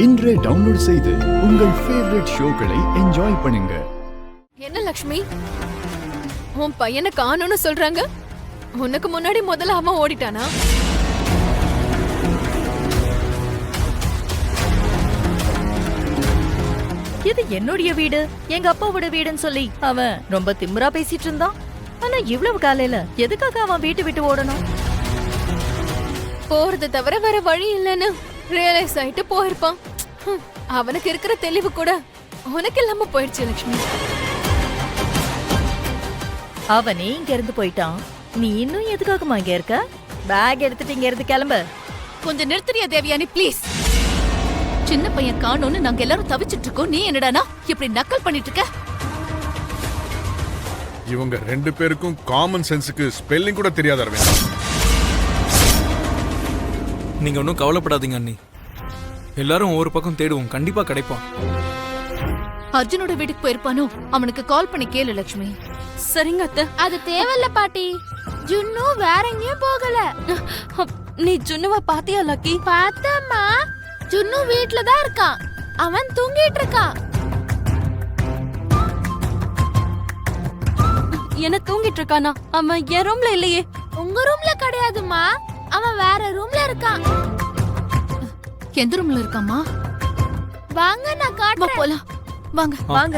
இன்றே டவுன்லோட் செய்து உங்கள் ஃபேவரட் ஷோக்களை என்ஜாய் பண்ணுங்க. என்ன லக்ஷ்மி, உன் பையனை காணோம்னு சொல்றாங்க. உனக்கு முன்னாடி முதல்ல அவன் ஓடிட்டானா? இது என்னுடைய வீடு, எங்க அப்பாவோட வீடுன்னு சொல்லி அவன் ரொம்ப திமிரா பேசிட்டு இருந்தான். ஆனா இவ்வளவு காலையில எதுக்காக அவன் வீட்டு விட்டு ஓடணும்? போறது தவிர வேற வழி இல்லைன்னு ரியலைஸ் ஆயிட்டு போயிருப்பான். அவனுக்கு இருக்கிற தெளிவு கூட உனக்கு இல்லாம போயிடுச்சு லக்ஷ்மி. அவனே இங்க இருந்து போயிட்டான், நீ இன்னும் எதுக்காகமா இங்க இருக்க? பேக் எடுத்துட்டு இங்க இருந்து கிளம்பு. கொஞ்சம் நிறுத்துறியா தேவியானி ப்ளீஸ்? சின்ன பையன் காணோம்னு நாங்க எல்லாரும் தவிச்சிட்டு இருக்கோம், நீ என்னடானா இப்படி நக்கல் பண்ணிட்டு இருக்க? இவங்க ரெண்டு பேருக்கும் காமன் சென்ஸுக்கு ஸ்பெல்லிங் கூட தெரியாத அரவிந்த். நீங்க ஒன்றும் கவலைப்படாதீங்க அண்ணி, எல்லாரும் ஒவ்வொரு பக்கம் தேடுவோம், கண்டிப்பா கிடைப்பான். அர்ஜுனோட வீட்டுக்கு போயிருப்பானோ, அவனுக்கு கால் பண்ணி கேளு லட்சுமி. சரிங்க அத்தை. அது தேவையில்ல பாட்டி, ஜுன்னு வேற எங்கேயும் போகல. நீ ஜுன்னுவ பாத்தியா லக்கி? பார்த்தம்மா, ஜுன்னு வீட்ல தான் இருக்கான், அவன் தூங்கிட்டு இருக்கான். என்ன தூங்கிட்டு இருக்கானா? அவன் என் ரூம்ல இல்லையே. உங்க ரூம்ல கிடையாதுமா, அவன் வேற ரூம்ல இருக்கான். எந்த ரூம்ல இருக்காமா? வாங்க நான் காட்டுறேன். போலாம் வாங்க வாங்க.